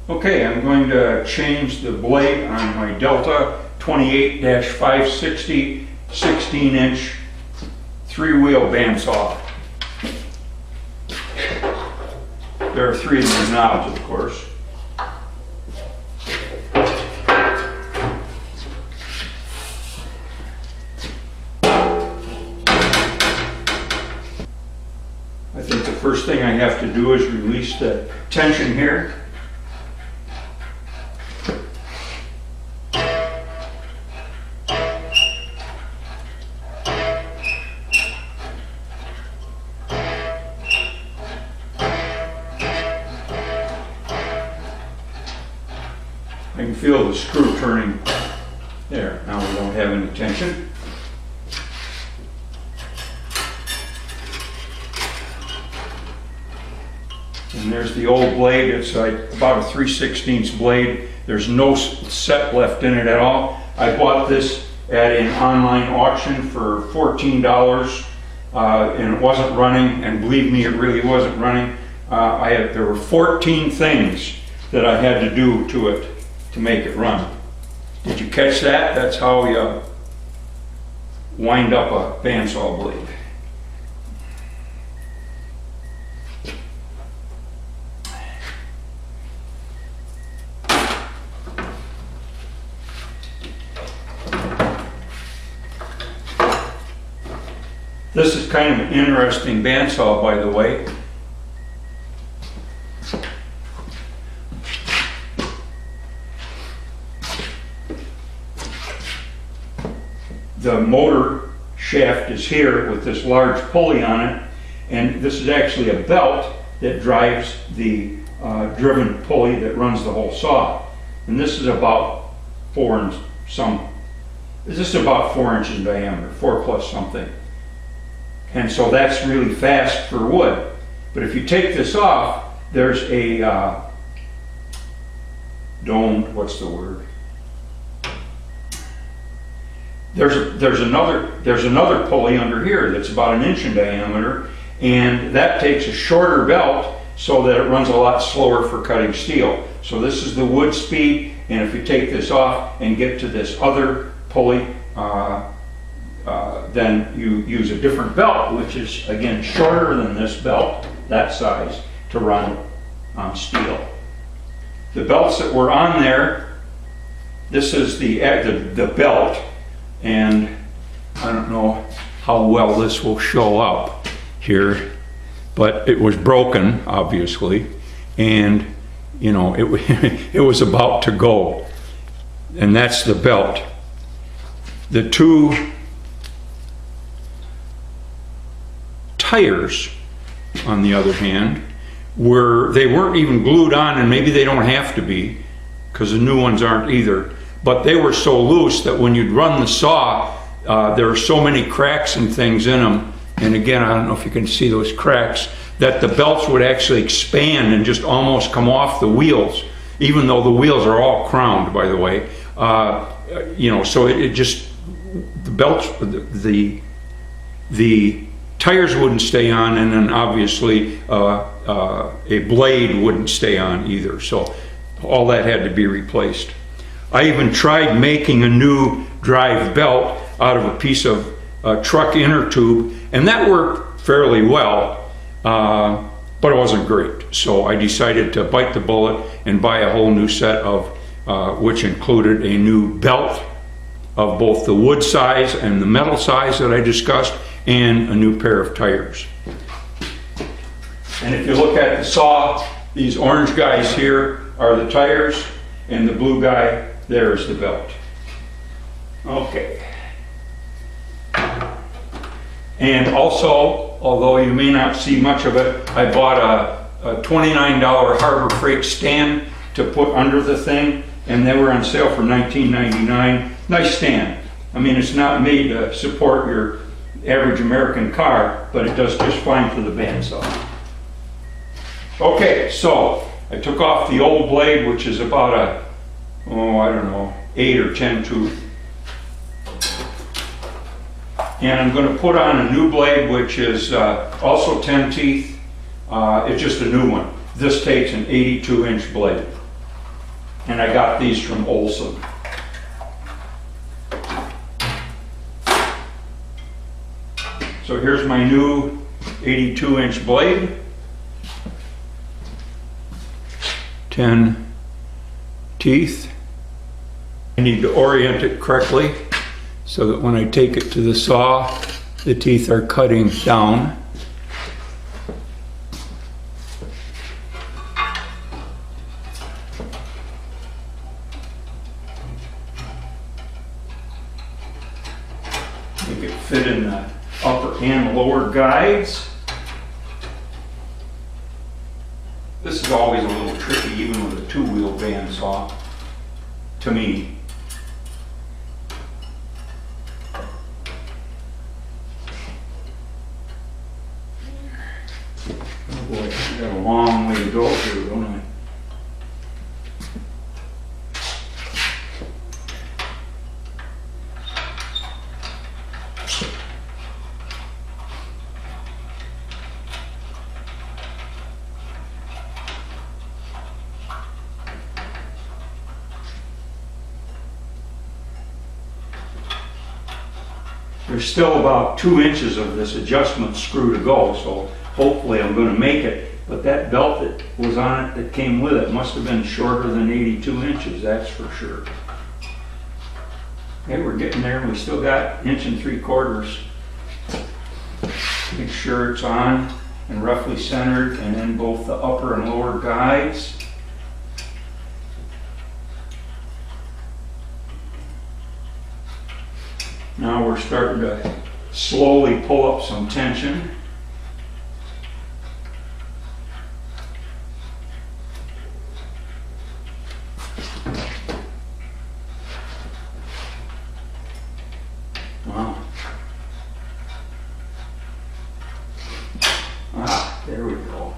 Okay, I'm going to change the blade on my Delta 28-560 16-inch 3-wheel bandsaw. There are 3 of these knobs, of course. I think the first thing I have to do is release the tension here. I can feel the screw turning there. Now we don't have any tension. And there's the old blade. It's like about a 3/16 blade. There's no set left in it at all. I bought this at an online auction for $14 and it wasn't running, and believe me, it really wasn't running. There were 14 things that I had to do to it to make it run. Did you catch that? That's how you wind up a bandsaw blade. This is kind of an interesting bandsaw, by the way. The motor shaft is here with this large pulley on it, and this is actually a belt that drives the driven pulley that runs the whole saw. And this is about 4 and some. This is about 4 inches in diameter, 4 plus something. And so that's really fast for wood. But if you take this off, there's a domed, what's the word? There's another pulley under here that's about 1 inch in diameter, and that takes a shorter belt so that it runs a lot slower for cutting steel. So this is the wood speed, and if you take this off and get to this other pulley, then you use a different belt, which is again shorter than this belt, that size, to run steel. The belts that were on there, this is the belt, and I don't know how well this will show up here, but it was broken, obviously, and you know, it was about to go, and that's the belt. The 2 tires, on the other hand, they weren't even glued on, and maybe they don't have to be because the new ones aren't either, but they were so loose that when you'd run the saw, there are so many cracks and things in them, and again, I don't know if you can see those cracks, that the belts would actually expand and just almost come off the wheels, even though the wheels are all crowned, by the way. You know, so it just, the belts, the tires wouldn't stay on, and then obviously a blade wouldn't stay on either. So all that had to be replaced. I even tried making a new drive belt out of a piece of truck inner tube, and that worked fairly well, but it wasn't great. So I decided to bite the bullet and buy a whole new set of, which included a new belt of both the wood size and the metal size that I discussed, and a new pair of tires. And if you look at the saw, these orange guys here are the tires, and the blue guy there is the belt. Okay. And also, although you may not see much of it, I bought a $29 Harbor Freight stand to put under the thing, and they were on sale for $19.99. Nice stand. I mean, it's not made to support your average American car, but it does just fine for the bandsaw. Okay, so I took off the old blade, which is about a, I don't know, 8 or 10 tooth. And I'm going to put on a new blade, which is also 10 teeth. It's just a new one. This takes an 82-inch blade. And I got these from Olson. So here's my new 82-inch blade. 10 teeth. I need to orient it correctly so that when I take it to the saw, the teeth are cutting down. Make it fit in the upper and lower guides. This is always a little tricky, even with a two-wheel bandsaw, to me. Oh boy, I got a long way to go here, don't I? There's still about 2 inches of this adjustment screw to go, so hopefully I'm going to make it. But that belt that was on it that came with it must have been shorter than 82 inches, that's for sure. Okay, we're getting there, and we still got 1 3/4. Make sure it's on and roughly centered, and then both the upper and lower guides. Now we're starting to slowly pull up some tension. Wow. Ah, there we go.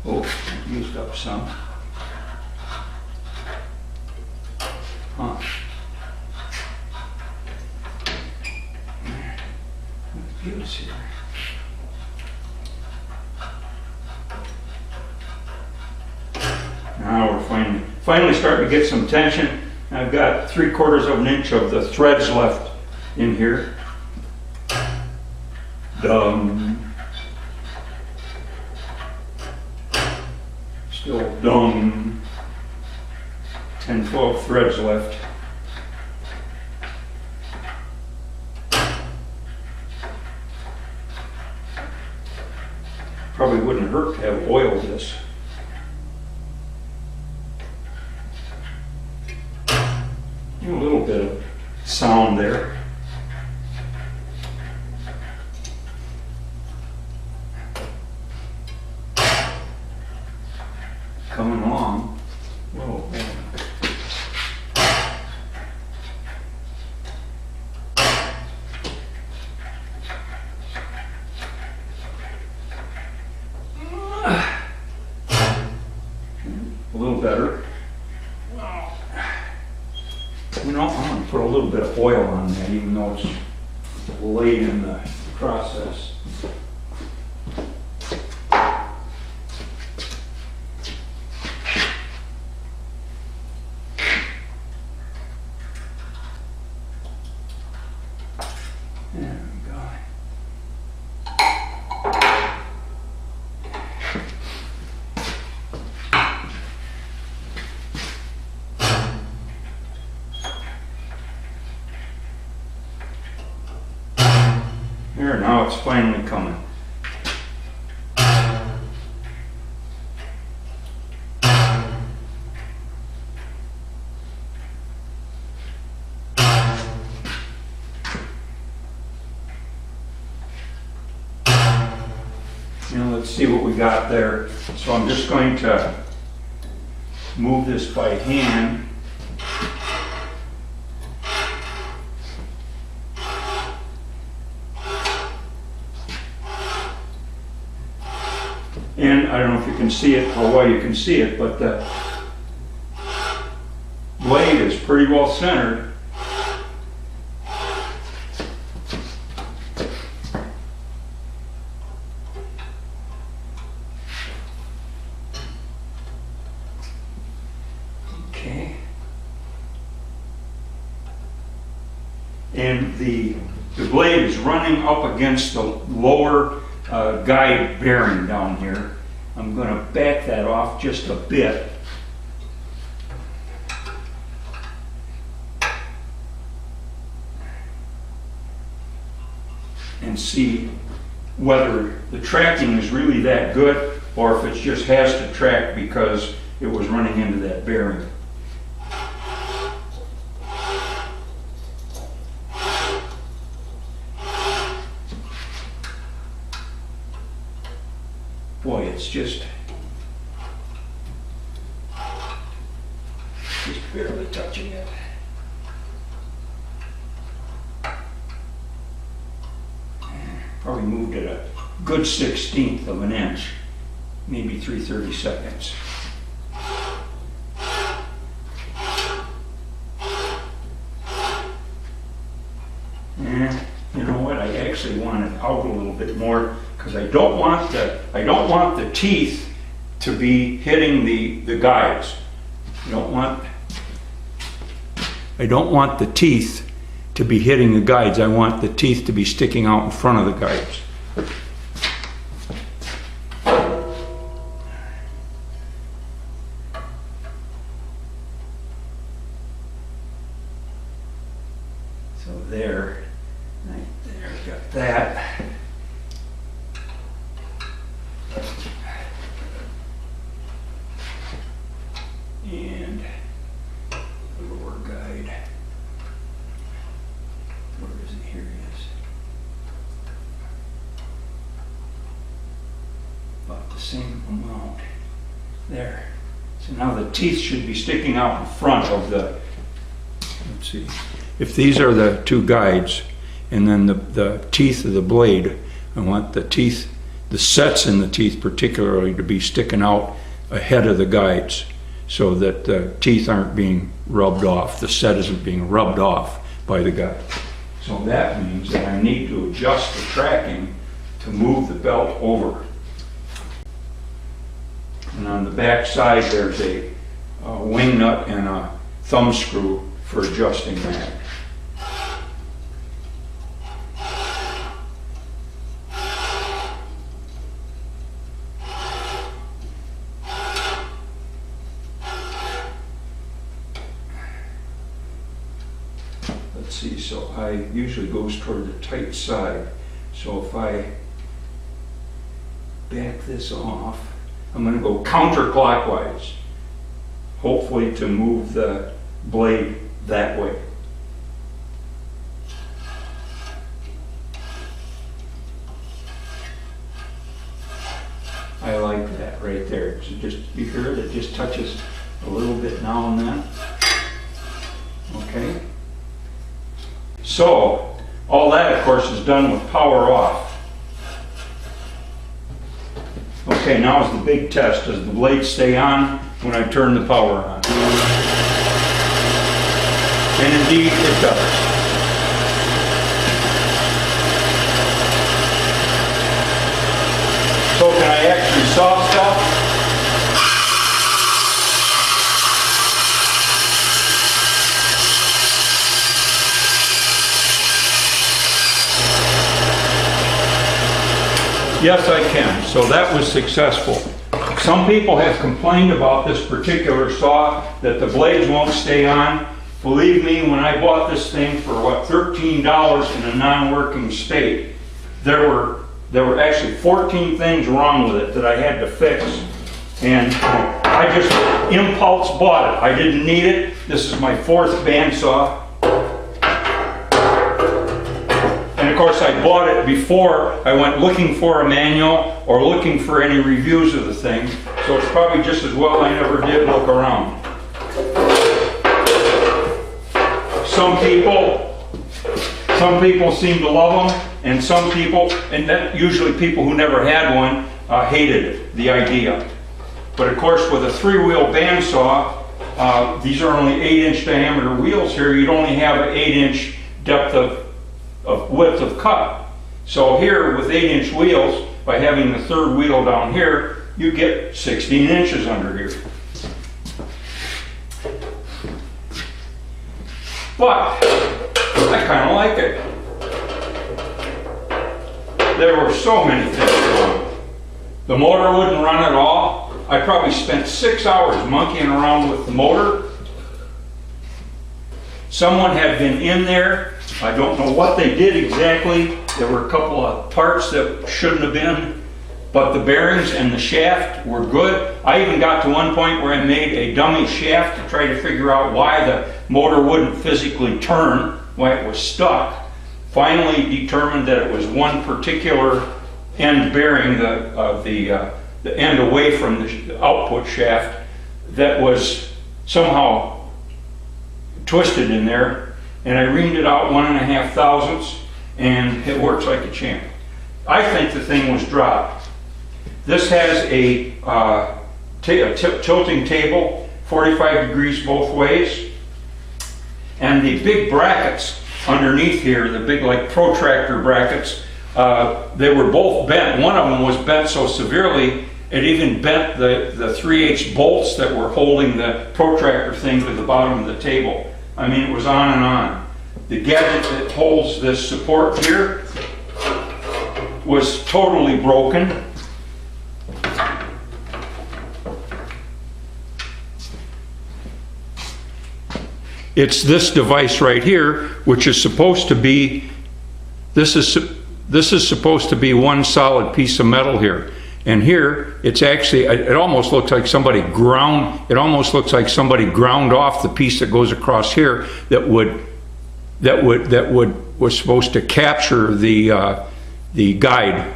Oh, used up some. Huh. Fuse here. Now we're finally starting to get some tension. I've got 3/4 of an inch of the threads left in here. Dumb. Still dumb. 10, 12 threads left. Probably wouldn't hurt to have oiled this. A little bit of sound there. Coming along. Whoa, man. A little better. You know, I'm going to put a little bit of oil on that, even though it's late in the process. There we go. There, now it's finally coming. Now let's see what we got there. So I'm just going to move this by hand. And I don't know if you can see it, how well you can see it, but the blade is pretty well centered. and the blade is running up against the lower guide bearing down here. I'm going to back that off just a bit. And see whether the tracking is really that good or if it just has to track because it was running into that bearing. Boy, it's just barely touching it. Probably moved it a good 1/16 of an inch, maybe 3/32. And you know what? I actually want it out a little bit more because I don't want the teeth to be hitting the guides. I don't want the teeth to be hitting the guides. I want the teeth to be sticking out in front of the guides. So there, right there, got that. And the lower guide. Where is it? Here it is. About the same amount. There. So now the teeth should be sticking out in front of the, let's see. If these are the two guides, and then the teeth of the blade, I want the teeth, the sets in the teeth particularly, to be sticking out ahead of the guides so that the teeth aren't being rubbed off, the set isn't being rubbed off by the guide. So that means that I need to adjust the tracking to move the belt over. And on the back side there's a wing nut and a thumb screw for adjusting that. Let's see, so I usually goes toward the tight side. So if I back this off, I'm going to go counterclockwise, hopefully to move the blade that way. I like that right there. So just you hear it, it just touches a little bit now and then. Okay. So all that, of course, is done with power off. Okay, now is the big test. Does the blade stay on when I turn the power on? And indeed it does. So can I actually saw stuff? Yes, I can. So that was successful. Some people have complained about this particular saw, that the blades won't stay on. Believe me, when I bought this thing for what, $13 in a non-working state, there were actually 14 things wrong with it that I had to fix. And I just impulse bought it. I didn't need it. This is my 4th bandsaw. And of course I bought it before I went looking for a manual or looking for any reviews of the thing. So it's probably just as well I never did look around. Some people seem to love them, and some people, and that usually people who never had one, hated it, the idea. But of course with a 3-wheel bandsaw, these are only 8-inch diameter wheels here. You'd only have an 8-inch depth of width of cut. So here with 8-inch wheels, by having the 3rd wheel down here, you get 16 inches under here. But I kind of like it. There were so many things wrong. The motor wouldn't run at all. I probably spent 6 hours monkeying around with the motor. Someone had been in there. I don't know what they did exactly. There were a couple of parts that shouldn't have been, but the bearings and the shaft were good. I even got to one point where I made a dummy shaft to try to figure out why the motor wouldn't physically turn, why it was stuck. Finally determined that it was one particular end bearing, the end away from the output shaft, that was somehow twisted in there, and I reamed it out 1.5 thousandths, and it works like a champ. I think the thing was dropped. This has a tilting table, 45 degrees both ways, and the big brackets underneath here, the big like protractor brackets, they were both bent. One of them was bent so severely it even bent the 3/8 bolts that were holding the protractor thing to the bottom of the table. I mean, it was on and on. The gadget that holds this support here was totally broken. It's this device right here, which is supposed to be, this is supposed to be one solid piece of metal here. And here, it's actually, it almost looks like somebody ground, it almost looks like somebody ground off the piece that goes across here that was supposed to capture the guide,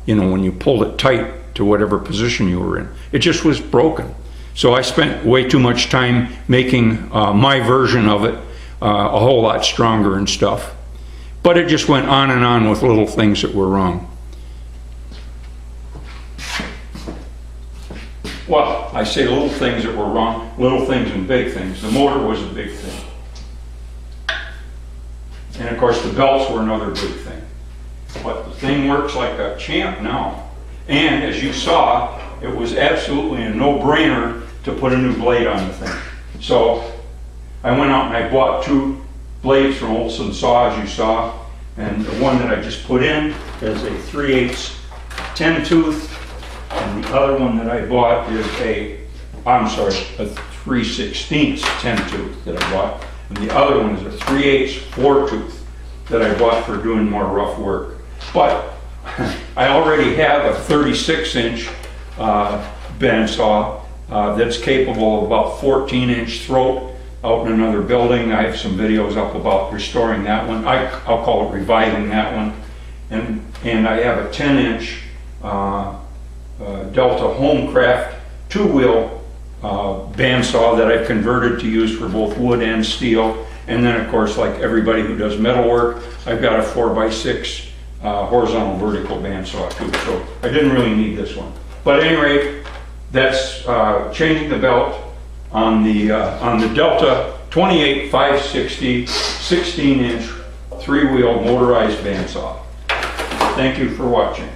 you know, when you pulled it tight to whatever position you were in. It just was broken. So I spent way too much time making my version of it a whole lot stronger and stuff. But it just went on and on with little things that were wrong. Well, I say little things that were wrong, little things and big things. The motor was a big thing. And of course the belts were another big thing. But the thing works like a champ now. And as you saw, it was absolutely a no-brainer to put a new blade on the thing. So I went out and I bought 2 blades from Olson Saw, as you saw. And the one that I just put in is a 3/8 10 tooth. And the other one that I bought is a 3/16 10 tooth that I bought. And the other one is a 3/8 4 tooth that I bought for doing more rough work. But I already have a 36-inch bandsaw that's capable of about 14-inch throat out in another building. I have some videos up about restoring that one. I'll call it reviving that one. And I have a 10-inch Delta Homecraft 2-wheel bandsaw that I've converted to use for both wood and steel. And then of course, like everybody who does metal work, I've got a 4x6 horizontal vertical bandsaw too. So I didn't really need this one. But at any rate, that's changing the belt on the Delta 28 560 16-inch 3-wheel motorized bandsaw. Thank you for watching.